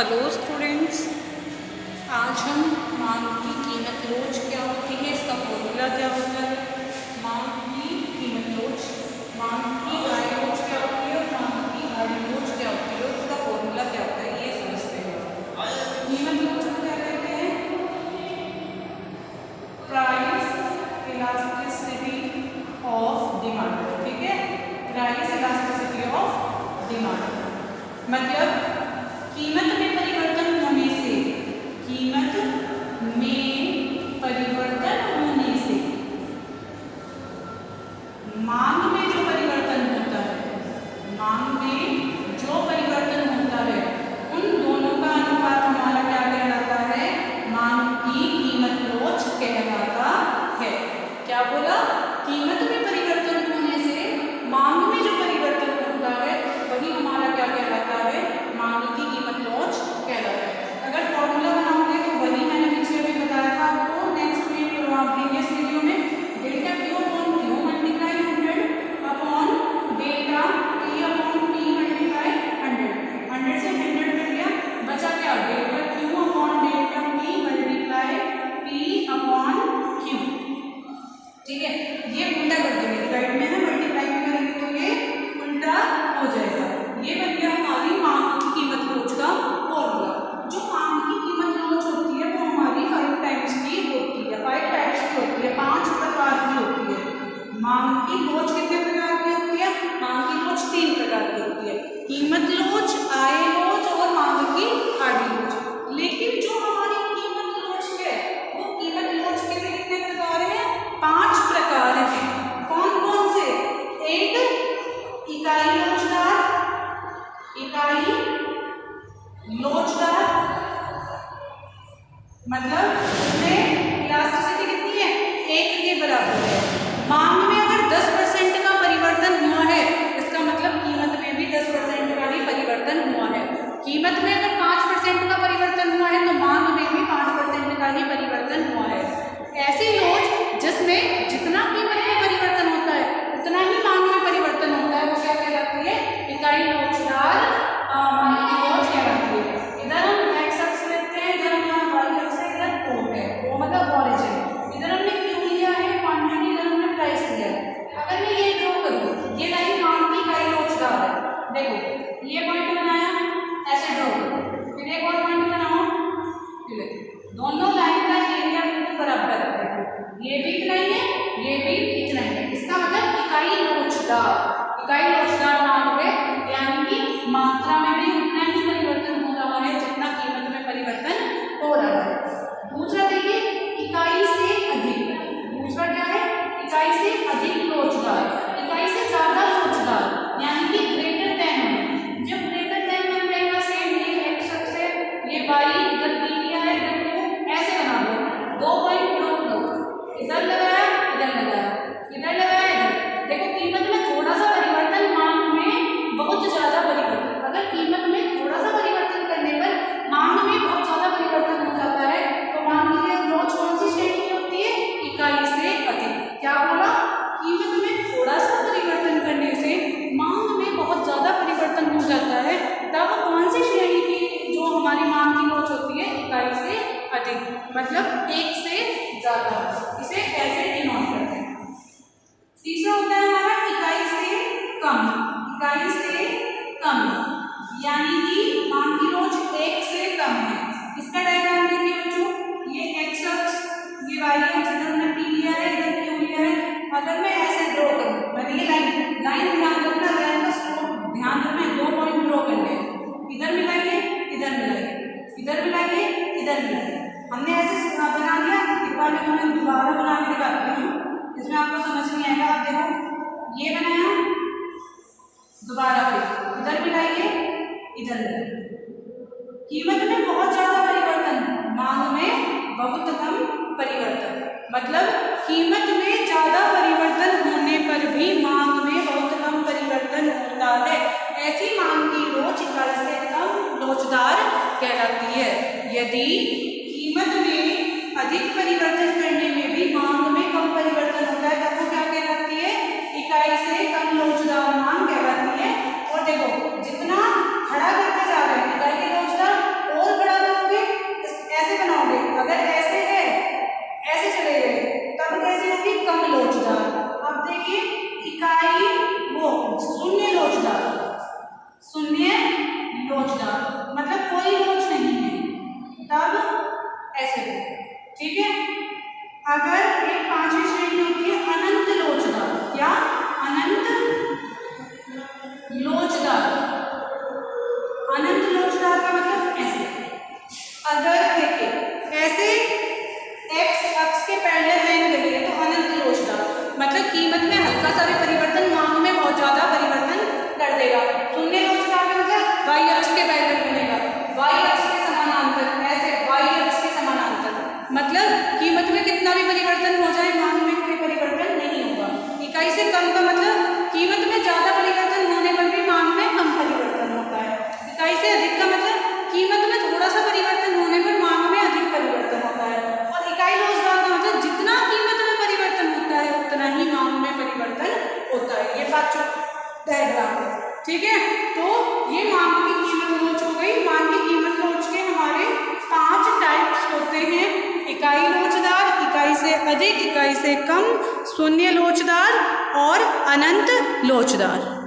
Hello students, आज हम मांग की कीमत लोच क्या होती है, इसका फॉर्मूला क्या होता है। मांग की कीमत लोच, मांग की आय लोच क्या होती है और मांग की आय लोच क्या होती है, उसका फॉर्मूला क्या होता है, ये समझते हैं। कीमत लोच को क्या कहते हैं? Price elasticity of demand. ठीक है, प्राइस इलास्टिसिटी ऑफ डिमांड मतलब कीमत में परिवर्तन होने से, कीमत में परिवर्तन होने से मांग में जो परिवर्तन होता है, मांग में जो परिवर्तन होता है, उन दोनों का अनुपात हमारा क्या कहलाता है? मांग की कीमत लोच कहलाता है। क्या बोला? कीमत में परिवर्तन होने से मांग में जो परिवर्तन होता है वही हमारा क्या कहलाता है? मांग की कीमत लोच कहलाता है। अगर फॉर्मूला बनाओगे तो वही मैंने पीछे अभी बताया था आपको नेक्स्ट प्रीवियस वीडियो में, delta Q upon Q multiply 100 upon delta T upon P multiply 100। 100 से 100 मिल गया, बचा क्या? Delta Q upon delta P multiply P upon Q. ठीक है, ये उल्टा कर देंगे, डिवाइड में है, मल्टीप्लाई में करेंगे तो ये उल्टा हो जाएगा। ये बन गया हमारी मांग की कीमत लोच का फॉर्मूला। जो मांग की कीमत लोच होती है वो हमारी 5 टाइप्स की होती है, 5 टाइप्स की होती है, 5 प्रकार की होती है। मांग की लोच कितने प्रकार की होती है? मांग की लोच 3 प्रकार की होती है, कीमत लोच, आय लोच और मांग की आड़ी लोच। लेकिन जो हमारी कीमत लोच है वो कीमत लोच के कितने प्रकार है? 5 प्रकार हैं। कौन कौन से? एक इकाई लोचदार, इकाई लोचदार मतलब उसमें इलास्टिसिटी कितनी है? 1 के बराबर है। मांग में अगर 10% का परिवर्तन हुआ है, इसका मतलब कीमत में भी 10% का ही परिवर्तन हुआ है। कीमत में अगर 5% का परिवर्तन हुआ है तो मांग में भी 5% का ही परिवर्तन हुआ है। ऐसी लोच जिसमें जितना कीमत में परिवर्तन होता है उतना ही मांग में परिवर्तन होता है, वो क्या कहलाती है? इकाई लोचदार मांग की लोच कहलाती है। इधर हम एक्स अक्ष लेते हैं, इधर हमारा वाई अक्ष है, इधर ओ है, ओ मतलब ऑरिजिन। इधर हमने क्यू लिया है, क्वांटिटी, इधर हमने प्राइस लिया है। अगर मैं ये ड्रॉ करूं, ये लाइन मांग की इकाई लोचदार है। देखो ये पॉइंट बनाया, ऐसे ड्रॉ करो, फिर एक और पॉइंट बनाओ, दोनों लाइन का एरिया बिल्कुल बराबर है। ये भी इतना ही है, ये भी इतना ही है। इसका मतलब इकाई लोचदार, इकाई लोचदार मांग है, यानी कि मात्रा में भी उतना ही परिवर्तन हो रहा है जितना कीमत में परिवर्तन हो रहा है। दूसरा देखिए, इकाई से अधिक। दूसरा क्या है? इकाई से अधिक लोचदार, इकाई से ज्यादा लोचदार, यानी कि ग्रेटर देन है। जब ग्रेटर देन बन जाएगा, सेम ये एक्स अक्ष है, ये वाई, इधर पी लिया है, इधर क्यू, ऐसे बना दो। 2 पॉइंट ड्रॉ करो, इधर लगाया, इधर लगाया, इधर लगाया, इधर। देखो कीमत में थोड़ा सा परिवर्तन, मांग में बहुत ज्यादा परिवर्तन। अगर कीमत में थोड़ा सा परिवर्तन करने पर मांग में बहुत ज्यादा परिवर्तन हो जाता है तो मांग की लोच कौन सी श्रेणी की होती है? इकाई से अधिक। क्या बोला? कीमत में थोड़ा सा परिवर्तन करने से मांग में बहुत ज्यादा परिवर्तन हो जाता है, तब कौन सी श्रेणी की जो हमारी मांग की लोच होती है? इकाई से अधिक, मतलब 1 से ज्यादा। इसे ऐसे डिनोट करते हैं। तीसरा होता है हमारा इकाई से कम, इकाई से कम, यानी कि मांग की लोच 1 से कम है। इसका डायग्राम देखिए बच्चों, ये एक्स अक्ष, ये वाई अक्ष, इधर हमने पी लिया है, इधर क्यू लिया है। अगर मैं ऐसे ड्रॉ करूं, मैंने ये लाइन ध्यान रखना, लाइन का स्ट्रोक ध्यान रखना, 2 पॉइंट ड्रॉ करने, इधर मिलाइए, इधर मिलाइए, इधर मिलाइए, इधर मिलाइए। हमने ऐसे बना दिया। एक बार मैं दोबारा बना के दिखाती हूँ, इसमें आपको समझ नहीं आएगा। आप देखो ये बनाया, दोबारा फिर इधर मिलाइए, इधर मिलाइए। कीमत में बहुत ज्यादा परिवर्तन, मांग में बहुत कम परिवर्तन। मतलब कीमत में ज्यादा परिवर्तन होने पर भी मांग में बहुत कम परिवर्तन होता है। ऐसी मांग की लोच इकाई से कम लोचदार कहलाती है। यदि कीमत में अधिक परिवर्तन करने में भी मांग में कम परिवर्तन होता है तब वो क्या कहलाती है? इकाई से कम लोचदार मांग कहलाती है। और देखो जितना खड़ा करते जा रहे हैं इकाई के लोचदार अगर एक पांचवी श्रेणी होती है अनंत लोचदार, क्या अनंत लोचदार, अनंत लोचदार का मतलब ऐसे, अगर देखिए ऐसे एक्स अक्ष के पैरेलल लाइन गई है तो अनंत लोचदार मतलब कीमत में हल्का सा भी परिवर्तन मांग में बहुत ज्यादा परिवर्तन कर देगा। शून्य लोचदार का मतलब वाई अक्ष के पैरेलल बनेगा, वाई अक्ष के समानांतर, ऐसे वाई अक्ष के समानांतर मतलब कीमत में कितना भी परिवर्तन हो जाए मांग में कोई परिवर्तन नहीं होगा। इकाई से कम का मतलब कीमत में ज्यादा परिवर्तन होने पर भी मांग में कम परिवर्तन होता है। इकाई से अधिक का मतलब कीमत में थोड़ा सा परिवर्तन होने पर मांग में अधिक परिवर्तन होता है। और इकाई लोचदार का मतलब जितना कीमत में परिवर्तन होता है उतना ही मांग में परिवर्तन होता है। ये बात डायग्राम है, ठीक है। तो ये मांग की कीमत लोच हो गई। मांग की कीमत लोच के हमारे 5 टाइप्स होते हैं, इकाई लोचदार, इकाई से अधिक, इकाई से कम, शून्य लोचदार और अनंत लोचदार।